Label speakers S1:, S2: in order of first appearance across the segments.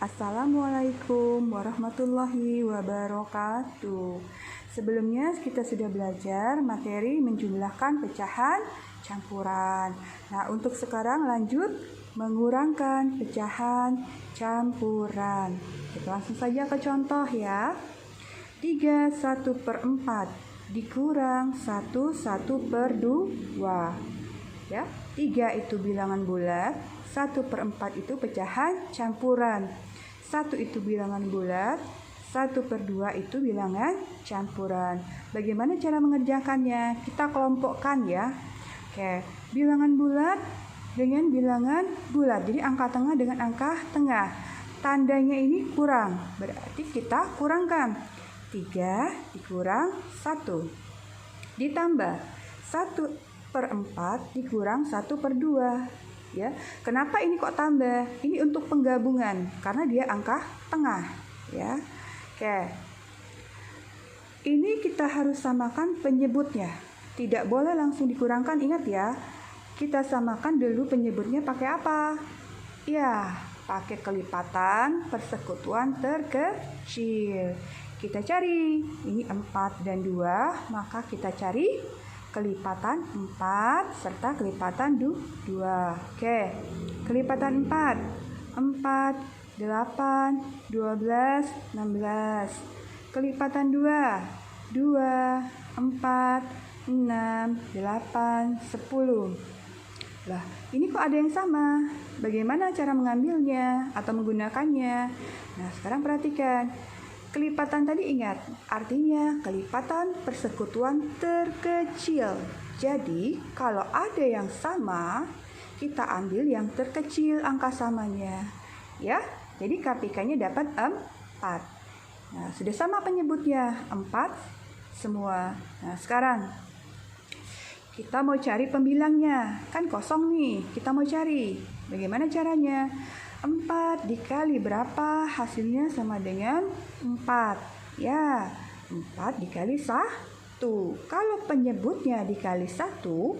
S1: Assalamualaikum warahmatullahi wabarakatuh. Sebelumnya kita sudah belajar materi menjumlahkan pecahan campuran. Nah, untuk sekarang lanjut mengurangkan pecahan campuran. Kita langsung saja ke contoh ya. 3 1/4 dikurang 1/2. Ya, 3 itu bilangan bulat, 1/4 itu pecahan campuran. 1 itu bilangan bulat, 1/2 itu bilangan campuran. Bagaimana cara mengerjakannya? Kita kelompokkan ya. Oke, bilangan bulat dengan bilangan bulat. Jadi angka tengah dengan angka tengah. Tandanya ini kurang, berarti kita kurangkan. 3 dikurang 1. Ditambah 1/4 dikurang 1/2. Ya, kenapa ini kok tambah? Ini untuk penggabungan karena dia angka tengah, ya. Oke. Ini kita harus samakan penyebutnya. Tidak boleh langsung dikurangkan, ingat ya. Kita samakan dulu penyebutnya pakai apa? Ya, pakai kelipatan persekutuan terkecil. Kita cari, ini 4 dan 2, maka kita cari kelipatan 4 serta kelipatan 2. Oke, kelipatan 4, 8, 12, 16. Kelipatan 2, 4, 6, 8, 10. Lah, ini kok ada yang sama? Bagaimana cara mengambilnya atau menggunakannya? Nah, sekarang perhatikan. Kelipatan tadi ingat, artinya kelipatan persekutuan terkecil. Jadi, kalau ada yang sama, kita ambil yang terkecil angka samanya. Ya, jadi KPK-nya dapat 4. Nah, sudah sama penyebutnya, 4 semua. Nah, sekarang kita mau cari pembilangnya. Kan kosong nih, kita mau cari. Bagaimana caranya? 4 dikali berapa? Hasilnya sama dengan 4. Ya, 4 dikali 1. Kalau penyebutnya dikali 1,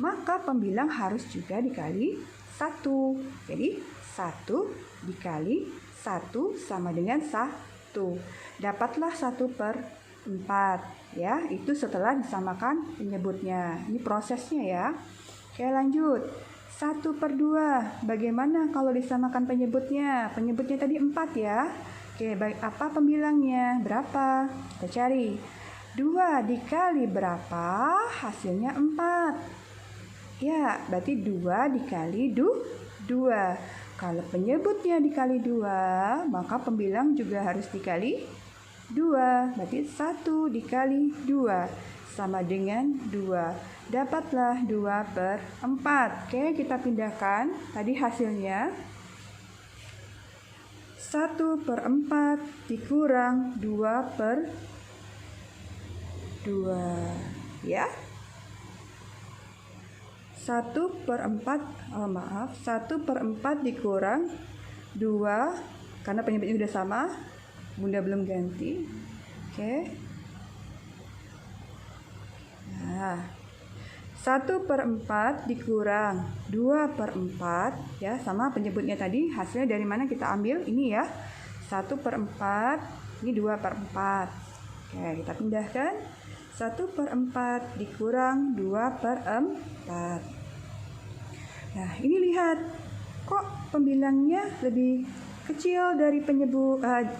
S1: maka pembilang harus juga dikali 1. Jadi, 1 dikali 1 sama dengan 1. Dapatlah 1/4. Ya, itu setelah disamakan penyebutnya. Ini prosesnya ya. Oke, lanjut. 1/2. Bagaimana kalau disamakan penyebutnya? Penyebutnya tadi 4 ya. Oke, baik, apa pembilangnya? Berapa? Kita cari. 2 dikali berapa? Hasilnya 4. Ya, berarti 2 dikali 2. Kalau penyebutnya dikali 2, maka pembilang juga harus dikali 2. Berarti 1 dikali 2 sama dengan 2. Dapatlah 2/4. Oke, kita pindahkan. Tadi hasilnya 1/4 dikurang 2/2. Ya. 1/4 dikurang 2 karena penyebutnya sudah sama. Bunda belum ganti. Oke. Nah, 1/4 dikurang 2/4 ya, sama penyebutnya tadi. Hasilnya dari mana kita ambil? Ini ya, 1/4, ini 2/4. Oke, kita pindahkan. 1/4 dikurang 2/4. Nah, ini lihat, kok pembilangnya lebih kecil dari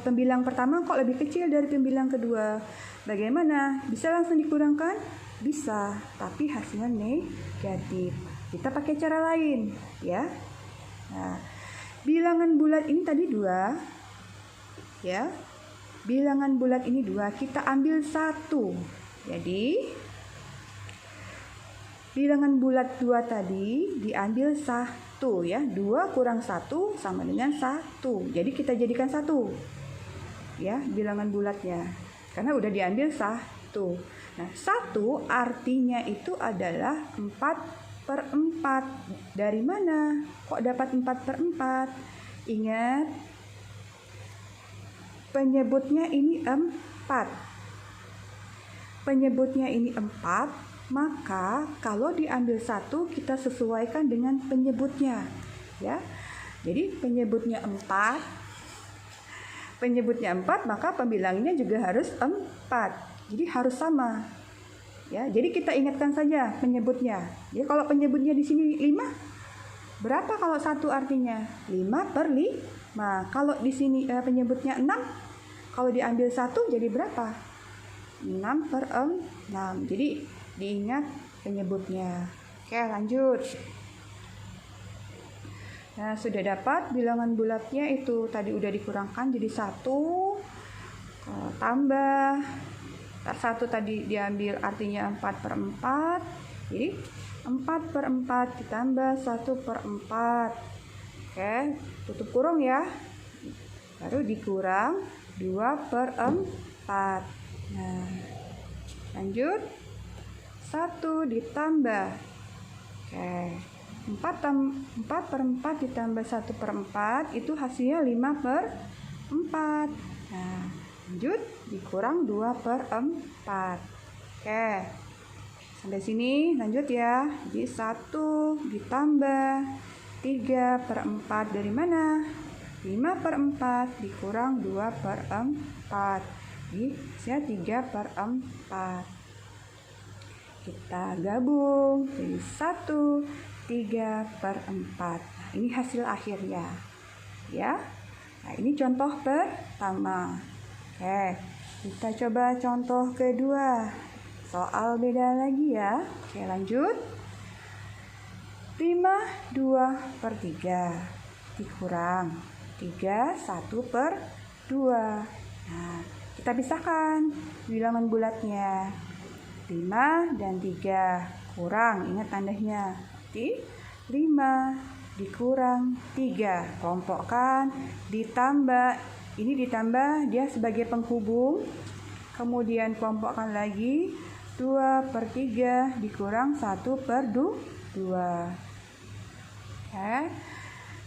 S1: pembilang pertama, kok lebih kecil dari pembilang kedua. Bagaimana? Bisa langsung dikurangkan? Bisa, tapi hasilnya negatif. Kita pakai cara lain, ya. Nah, bilangan bulat ini tadi 2, ya. Bilangan bulat ini 2, kita ambil 1. Jadi, bilangan bulat 2 tadi diambil 1, ya. 2 kurang 1 sama dengan 1. Jadi, kita jadikan 1. Ya, bilangan bulatnya. Karena udah diambil 1. Nah, 1 artinya itu adalah 4/4. Dari mana? Kok dapat 4/4? Ingat, penyebutnya ini 4. Penyebutnya ini 4, maka kalau diambil 1, kita sesuaikan dengan penyebutnya. Ya, jadi penyebutnya 4, penyebutnya 4, maka pembilangnya juga harus 4. Jadi harus sama. Ya, jadi kita ingatkan saja penyebutnya. Jadi kalau penyebutnya di sini 5, berapa kalau 1 artinya? 5/5. Kalau di sini penyebutnya 6, kalau diambil 1 jadi berapa? 6/6. Jadi diingat penyebutnya. Oke, lanjut. Nah, sudah dapat bilangan bulatnya itu tadi udah dikurangkan jadi 1, tambah 1 tadi diambil artinya 4/4. Jadi 4/4 ditambah 1/4. Oke, tutup kurung ya. Baru dikurang 2/4. Nah, lanjut. 1 ditambah. Oke. 4/4 ditambah 1/4 itu hasilnya 5/4. Nah, lanjut dikurang 2/4. Oke. Sampai sini lanjut ya. Jadi 1 ditambah 3/4 dari mana? 5/4 dikurang 2/4. Jadi hasilnya 3/4. Kita gabung jadi 1, 3/4. Nah, ini hasil akhirnya. Ya. Nah, ini contoh pertama. Oke, kita coba contoh kedua. Soal beda lagi ya. Oke, lanjut. 5/2/3 dikurang 3 1/2. Nah, kita pisahkan bilangan bulatnya. 5 dan 3 kurang, ingat tandanya. Jadi 5 dikurang 3, kelompokkan, ditambah, ini ditambah dia sebagai penghubung, kemudian kelompokkan lagi, 2/3 dikurang 1/2. Oke,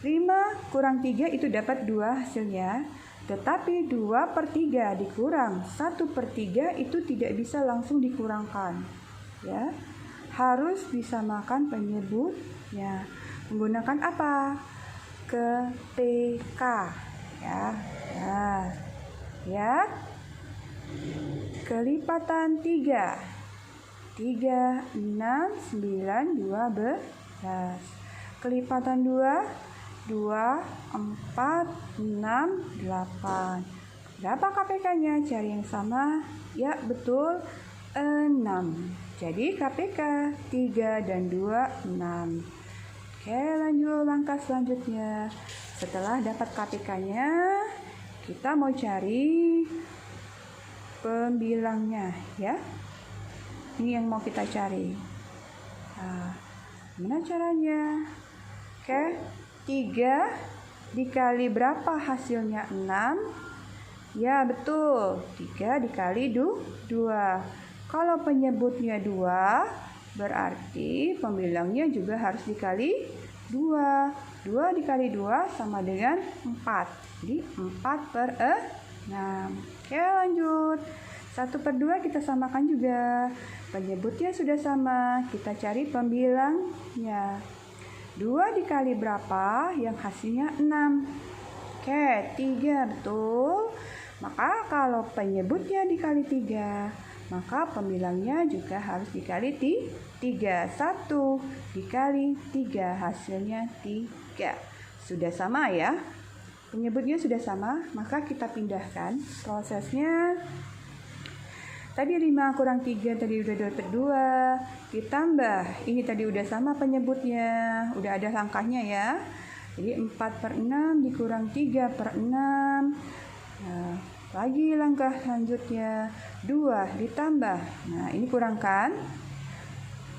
S1: 5 kurang 3 itu dapat 2 hasilnya, tetapi 2/3 dikurang 1/3 itu tidak bisa langsung dikurangkan. Ya, harus disamakan penyebutnya. Menggunakan apa? Ketika. Ya. Nah, lihat. Kelipatan 3. 3, 6, 9, 12. Kelipatan 2, 2, 4, 6, 8. Berapa KPK-nya? Cari yang sama. Ya, betul, 6. Jadi KPK 3 dan 2, 6. Oke, lanjut langkah selanjutnya. Setelah dapat KPK-nya, kita mau cari pembilangnya ya. Ini yang mau kita cari. Nah, gimana caranya? Oke, 3 dikali berapa hasilnya? 6. Ya, betul. 3 dikali 2. Kalau penyebutnya 2, berarti pembilangnya juga harus dikali 2. 2 dikali 2 sama dengan 4. Jadi 4/6. Oke, lanjut. 1/2 kita samakan juga. Penyebutnya sudah sama, kita cari pembilangnya. 2 dikali berapa? Yang hasilnya 6. Oke, 3, betul. Maka kalau penyebutnya dikali 3, maka pembilangnya juga harus dikali 3. 1 dikali 3 hasilnya 3. Sudah sama ya. Penyebutnya sudah sama, maka kita pindahkan prosesnya. Tadi 5 kurang 3 tadi udah dapat 2. Ditambah, ini tadi udah sama penyebutnya. Udah ada langkahnya ya. Jadi 4/6 dikurang 3/6. Nah, lagi langkah selanjutnya 2 ditambah. Nah, ini kurangkan.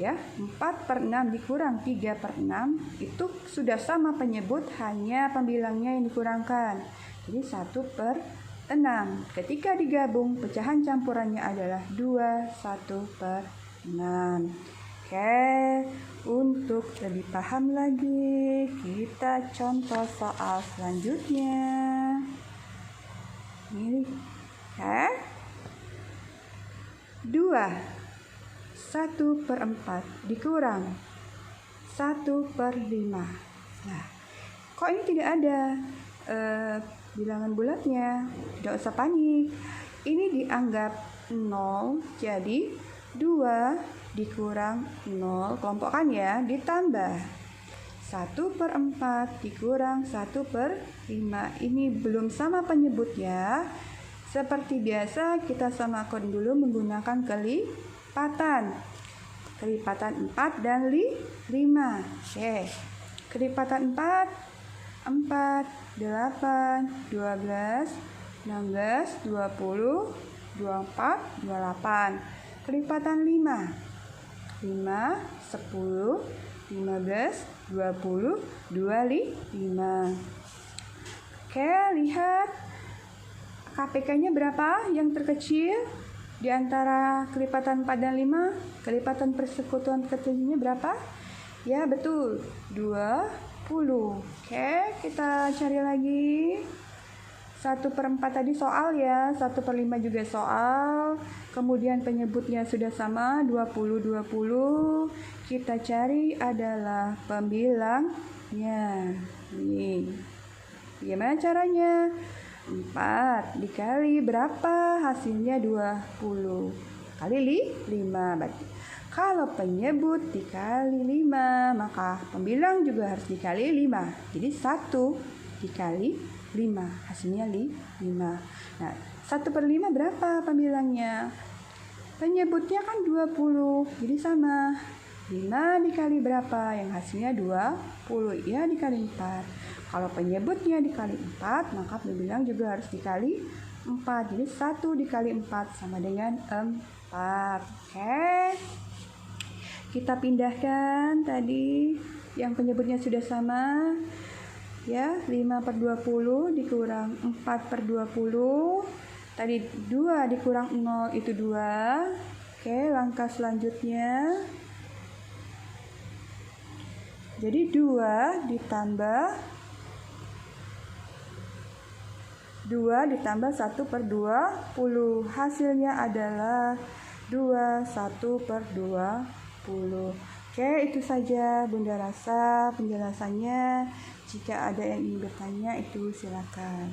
S1: Ya, 4/6 dikurang 3/6 itu sudah sama penyebut, hanya pembilangnya yang dikurangkan. Jadi 1/6. Ketika digabung, pecahan campurannya adalah 2 1/6. Oke, untuk lebih paham lagi, kita contoh soal selanjutnya. Ini, 2 1/4 dikurang 1/5. Nah, kok ini tidak ada bilangan bulatnya. Tidak usah panik. Ini dianggap 0, jadi 2 dikurang 0, kelompokkan ya, ditambah 1/4 dikurang 1/5. Ini belum sama penyebut ya. Seperti biasa kita samakan dulu menggunakan kelipatan. Kelipatan 4 dan 5. Oke. Kelipatan 4, 8, 12, 16, 20, 24, 28. Kelipatan 5, 10, 15, 20, 25. Oke, lihat KPK-nya berapa yang terkecil? Di antara kelipatan 4 dan 5, kelipatan persekutuan kecilnya berapa? Ya, betul, 20. Oke, kita cari lagi. 1/4 tadi soal ya, 1/5 juga soal. Kemudian penyebutnya sudah sama, 20, 20. Kita cari adalah pembilangnya. Nih, gimana caranya? 4 dikali berapa? Hasilnya 20. Kali 5 berarti. Kalau penyebut dikali 5, maka pembilang juga harus dikali 5. Jadi 1 dikali 5, hasilnya 5. Nah, 1/5 berapa pembilangnya? Penyebutnya kan 20, jadi sama. 5 dikali berapa? Yang hasilnya 20, ya dikali 4. Kalau penyebutnya dikali 4, maka pembilang juga harus dikali 4. Jadi 1 dikali 4 sama dengan 4. Oke. Kita pindahkan tadi yang penyebutnya sudah sama. Ya, 5/20 dikurang 4/20. Tadi 2 dikurang 0 itu 2. Oke, langkah selanjutnya. Jadi 2 ditambah 1/20. Hasilnya adalah 1/20. Oke, itu saja Bunda rasa penjelasannya. Jika ada yang ingin bertanya itu silakan.